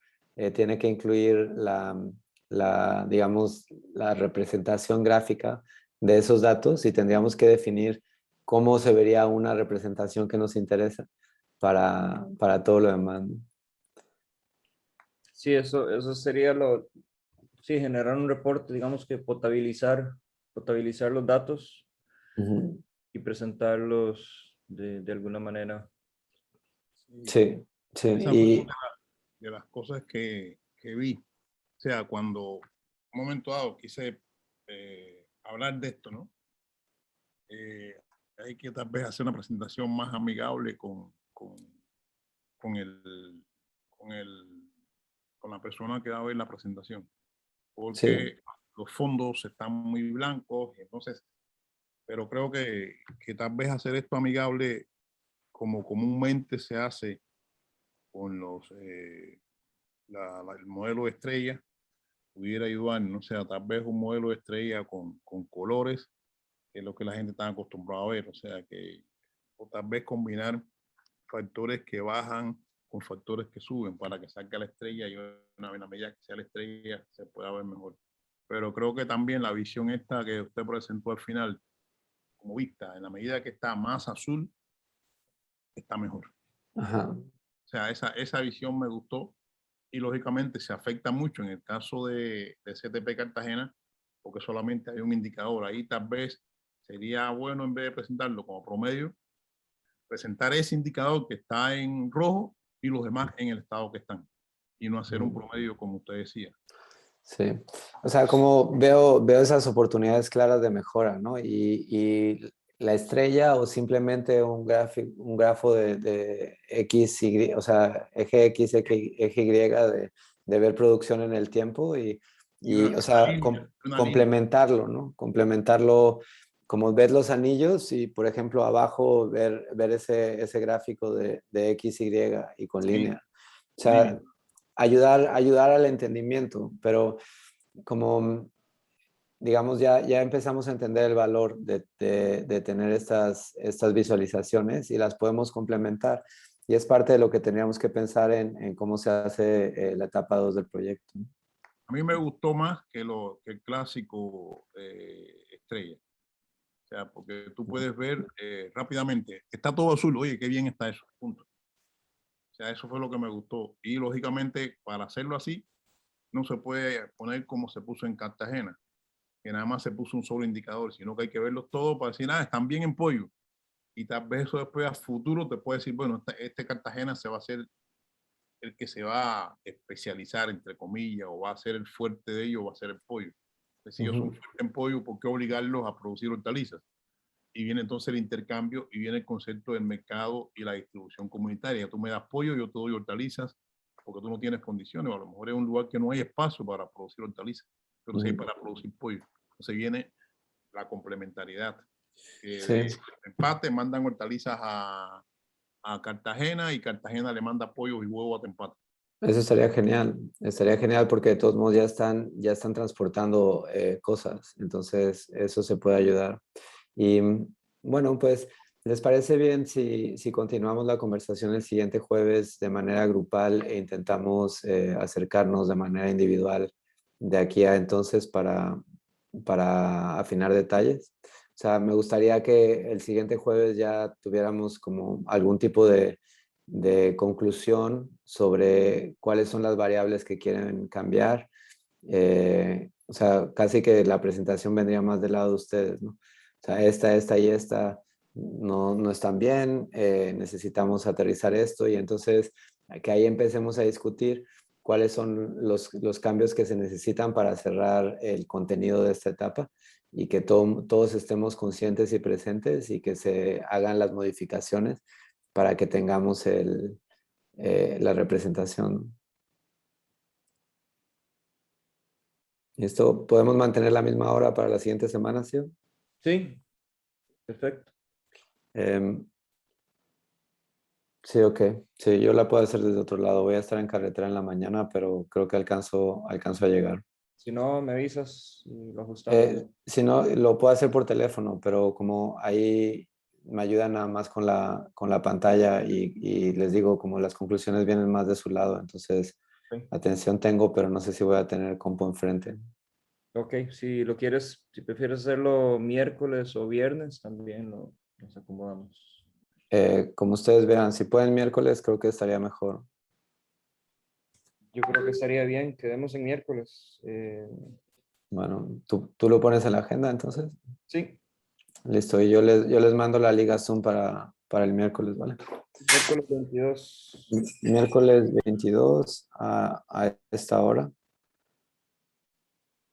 tiene que incluir digamos, la representación gráfica de esos datos y tendríamos que definir cómo se vería una representación que nos interesa para todo lo demás, ¿no? Sí, eso sería sí, generar un reporte, digamos que potabilizar los datos Ujú. y presentarlos de alguna manera. Sí, sí. Esa fue Y, una de las cosas que vi. O sea, cuando un momento dado quise hablar de esto, ¿no? Hay que tal vez hacer una presentación más amigable con el, con el, con la persona que va a ver la presentación, sí, porque los fondos están muy blancos, y entonces, pero creo que tal vez hacer esto amigable como comúnmente se hace con el modelo de estrella, pudiera ayudar, no sea, tal vez un modelo de estrella con colores, que es lo que la gente está acostumbrada a ver, o sea, o tal vez combinar factores que bajan con factores que suben para que salga la estrella y una vez a medida que sea la estrella se pueda ver mejor. Pero creo que también la visión esta que usted presentó al final, como vista, en la medida que está más azul, está mejor. ajá, O sea, esa visión me gustó y lógicamente se afecta mucho en el caso de CTP Cartagena, porque solamente hay un indicador. Ahí tal vez sería bueno, en vez de presentarlo como promedio, presentar ese indicador que está en rojo y los demás en el estado que están, y no hacer un promedio como usted decía. sí. O sea, como veo esas oportunidades claras de mejora, ¿no? Y la estrella o simplemente un grafo de X, Y, o sea, eje X, eje Y de ver producción en el tiempo o sea, Una línea. complementarlo, ¿no? Complementarlo, como ver los anillos y, por ejemplo, abajo ver ese gráfico de X, Y y con Sí, línea. O línea. sea, ayudar al entendimiento, pero como, digamos, ya empezamos a entender el valor de tener estas visualizaciones y las podemos complementar. Y es parte de lo que teníamos que pensar en cómo se hace la etapa 2 del proyecto, ¿no? A mí me gustó más que el clásico estrella. O sea, porque tú puedes ver rápidamente, está todo azul, oye, qué bien está eso, punto. O sea, eso fue lo que me gustó. Y lógicamente, para hacerlo así, no se puede poner como se puso en Cartagena, que nada más se puso un solo indicador, sino que hay que verlos todos para decir, están bien en pollo. Y tal vez eso después a futuro te puede decir, bueno, este Cartagena se va a hacer el que se va a especializar, entre comillas, o va a ser el fuerte de ellos, va a ser el pollo. Entonces, si ellos son fuertes en pollo, ¿por qué obligarlos a producir hortalizas? Y viene entonces el intercambio y viene el concepto del mercado y la distribución comunitaria. Tú me das pollo, yo te doy hortalizas, porque tú no tienes condiciones, o a lo mejor es un lugar que no hay espacio para producir hortalizas, pero sí hay para producir pollo. Entonces viene la complementariedad. Sí. Empate, mandan hortalizas a Cartagena y Cartagena le manda pollo y huevo a Tempate. Eso estaría genial porque de todos modos ya están transportando cosas, entonces eso se puede ayudar. Y bueno, pues, ¿les parece bien si continuamos la conversación el siguiente jueves de manera grupal e intentamos acercarnos de manera individual de aquí a entonces para afinar detalles? O sea, me gustaría que el siguiente jueves ya tuviéramos como algún tipo de conclusión sobre cuáles son las variables que quieren cambiar. O sea, casi que la presentación vendría más del lado de ustedes, ¿no? O sea, esta y esta no están bien, necesitamos aterrizar esto y entonces que ahí empecemos a discutir cuáles son los cambios que se necesitan para cerrar el contenido de esta etapa y que todos estemos conscientes y presentes y que se hagan las modificaciones para que tengamos la representación. ¿Esto podemos mantener la misma hora para la siguiente semana, sí? Sí, perfecto. Sí, ok. Sí, yo la puedo hacer desde otro lado. Voy a estar en carretera en la mañana, pero creo que alcanzo a llegar. Si no, me avisas y lo ajustamos. Si no, lo puedo hacer por teléfono, pero como ahí me ayudan nada más con la pantalla y les digo, como las conclusiones vienen más de su lado, entonces Ok. atención tengo, pero no sé si voy a tener compo enfrente. Ok, si lo quieres, si prefieres hacerlo miércoles o viernes, también nos acomodamos. Como ustedes vean, si pueden miércoles, creo que estaría mejor. Yo creo que estaría bien, quedemos en miércoles. Bueno, ¿tú lo pones en la agenda entonces? Sí, Listo, y yo les mando la liga Zoom para el miércoles, ¿vale? miércoles 22. Miércoles 22 a esta hora,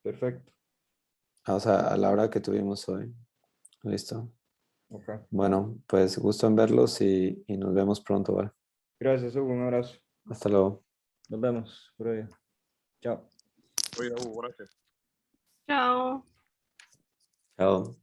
Perfecto. o sea, a la hora que tuvimos hoy. Listo. Ok. Bueno, pues gusto en verlos y nos vemos pronto, ¿vale? Gracias, Hugo. Un abrazo. Hasta luego. Nos vemos por ahí. Chao. Oye, Hugo, gracias. Chao. Chao.